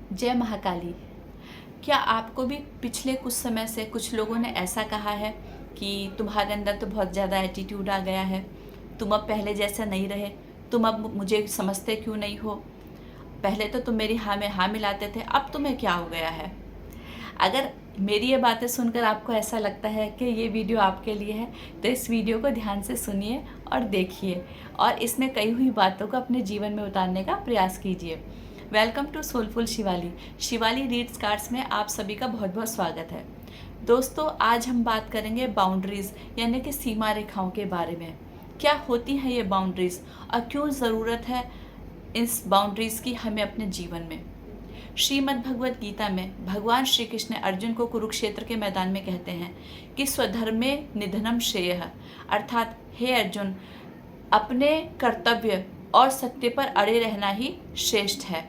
जय महाकाली। क्या आपको भी पिछले कुछ समय से कुछ लोगों ने ऐसा कहा है कि तुम्हारे अंदर तो बहुत ज़्यादा एटीट्यूड आ गया है, तुम अब पहले जैसा नहीं रहे, तुम अब मुझे समझते क्यों नहीं हो, पहले तो तुम मेरी हाँ में हाँ मिलाते थे, अब तुम्हें क्या हो गया है। अगर मेरी ये बातें सुनकर आपको ऐसा लगता है कि ये वीडियो आपके लिए है तो इस वीडियो को ध्यान से सुनिए और देखिए और इसमें कही हुई बातों को अपने जीवन में उतारने का प्रयास कीजिए। Welcome to soulful Shivali. Shivali reads cards में आप सभी का बहुत बहुत स्वागत है। दोस्तों, आज हम बात करेंगे बाउंड्रीज़ यानी कि सीमा रेखाओं के बारे में। क्या होती हैं ये बाउंड्रीज़ और क्यों ज़रूरत है इस बाउंड्रीज़ की हमें अपने जीवन में। श्रीमद् भगवत गीता में भगवान श्री कृष्ण अर्जुन को कुरुक्षेत्र के मैदान में कहते हैं कि स्वधर्मे निधनम श्रेयः, अर्थात हे अर्जुन, अपने कर्तव्य और सत्य पर अड़े रहना ही श्रेष्ठ है।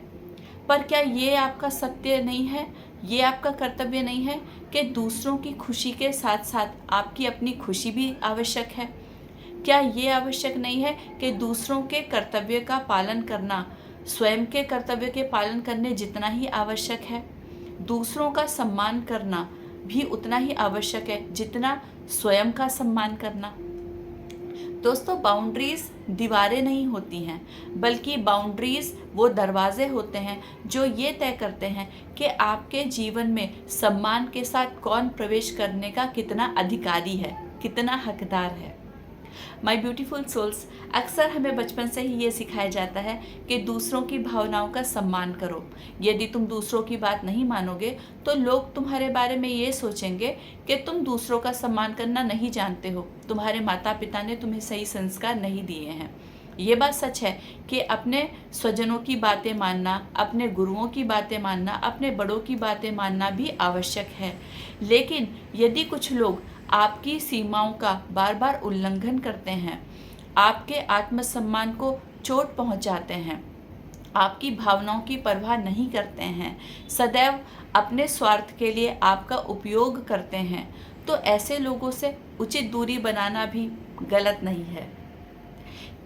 पर क्या ये आपका सत्य नहीं है, ये आपका कर्तव्य नहीं है कि दूसरों की खुशी के साथ साथ आपकी अपनी खुशी भी आवश्यक है। क्या ये आवश्यक नहीं है कि दूसरों के कर्तव्य का पालन करना स्वयं के कर्तव्य के पालन करने जितना ही आवश्यक है। दूसरों का सम्मान करना भी उतना ही आवश्यक है जितना स्वयं का सम्मान करना। दोस्तों, बाउंड्रीज दीवारें नहीं होती हैं, बल्कि बाउंड्रीज वो दरवाजे होते हैं जो ये तय करते हैं कि आपके जीवन में सम्मान के साथ कौन प्रवेश करने का कितना अधिकारी है, कितना हकदार है। माय ब्यूटीफुल सोल्स, अक्सर हमें बचपन से ही ये सिखाया जाता है कि दूसरों की भावनाओं का सम्मान करो। यदि तुम दूसरों की बात नहीं मानोगे तो लोग तुम्हारे बारे में ये सोचेंगे कि तुम दूसरों का सम्मान करना नहीं जानते हो, तुम्हारे माता पिता ने तुम्हें सही संस्कार नहीं दिए हैं। ये बात सच है कि अपने स्वजनों की बातें मानना, अपने गुरुओं की बातें मानना, अपने बड़ों की बातें मानना भी आवश्यक है। लेकिन यदि कुछ लोग आपकी सीमाओं का बार बार उल्लंघन करते हैं, आपके आत्मसम्मान को चोट पहुंचाते हैं, आपकी भावनाओं की परवाह नहीं करते हैं, सदैव अपने स्वार्थ के लिए आपका उपयोग करते हैं, तो ऐसे लोगों से उचित दूरी बनाना भी गलत नहीं है।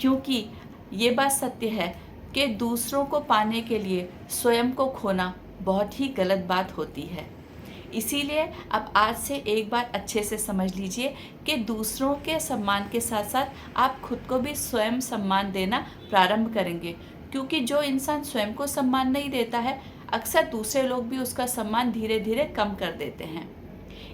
क्योंकि ये बात सत्य है कि दूसरों को पाने के लिए स्वयं को खोना बहुत ही गलत बात होती है। इसीलिए अब आज से एक बार अच्छे से समझ लीजिए कि दूसरों के सम्मान के साथ साथ आप खुद को भी स्वयं सम्मान देना प्रारंभ करेंगे, क्योंकि जो इंसान स्वयं को सम्मान नहीं देता है, अक्सर दूसरे लोग भी उसका सम्मान धीरे धीरे कम कर देते हैं।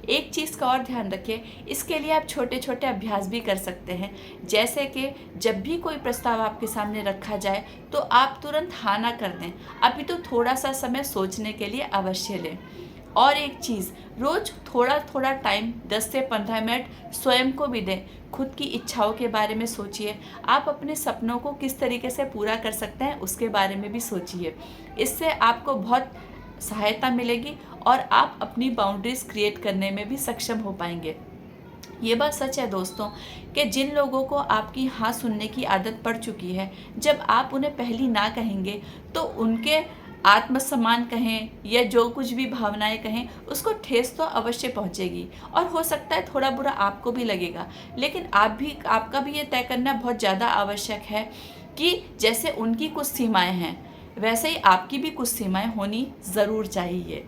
एक चीज़ का और ध्यान रखिए, इसके लिए आप छोटे छोटे अभ्यास भी कर सकते हैं। जैसे कि जब भी कोई प्रस्ताव आपके सामने रखा जाए तो आप तुरंत हाँ ना कर दें, अभी तो थोड़ा सा समय सोचने के लिए अवश्य लें। और एक चीज़, रोज़ थोड़ा थोड़ा टाइम 10 से 15 मिनट स्वयं को भी दें। खुद की इच्छाओं के बारे में सोचिए, आप अपने सपनों को किस तरीके से पूरा कर सकते हैं उसके बारे में भी सोचिए। इससे आपको बहुत सहायता मिलेगी और आप अपनी बाउंड्रीज क्रिएट करने में भी सक्षम हो पाएंगे। ये बात सच है दोस्तों कि जिन लोगों को आपकी हाँ सुनने की आदत पड़ चुकी है, जब आप उन्हें पहली ना कहेंगे तो उनके आत्मसम्मान कहें या जो कुछ भी भावनाएं कहें, उसको ठेस तो अवश्य पहुंचेगी और हो सकता है थोड़ा बुरा आपको भी लगेगा। लेकिन आपका भी ये तय करना बहुत ज़्यादा आवश्यक है कि जैसे उनकी कुछ सीमाएं हैं वैसे ही आपकी भी कुछ सीमाएं होनी ज़रूर चाहिए।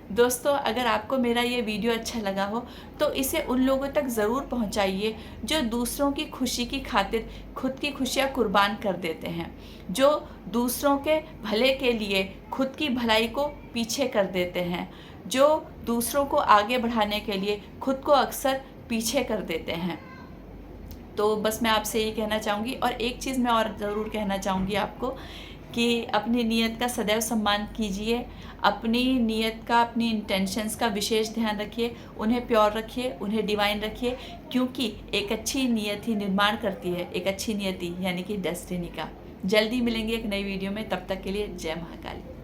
दोस्तों, अगर आपको मेरा ये वीडियो अच्छा लगा हो तो इसे उन लोगों तक ज़रूर पहुंचाइए जो दूसरों की खुशी की खातिर खुद की खुशियां कुर्बान कर देते हैं, जो दूसरों के भले के लिए खुद की भलाई को पीछे कर देते हैं, जो दूसरों को आगे बढ़ाने के लिए खुद को अक्सर पीछे कर देते हैं। तो बस मैं आपसे यही कहना चाहूँगी। और एक चीज़ मैं और ज़रूर कहना चाहूँगी आपको कि अपनी नीयत का सदैव सम्मान कीजिए, अपनी नीयत का, अपनी इंटेंशंस का विशेष ध्यान रखिए, उन्हें प्योर रखिए, उन्हें डिवाइन रखिए, क्योंकि एक अच्छी नीयत ही निर्माण करती है एक अच्छी नियति यानी कि डेस्टिनी का। जल्दी मिलेंगे एक नई वीडियो में, तब तक के लिए जय महाकाली।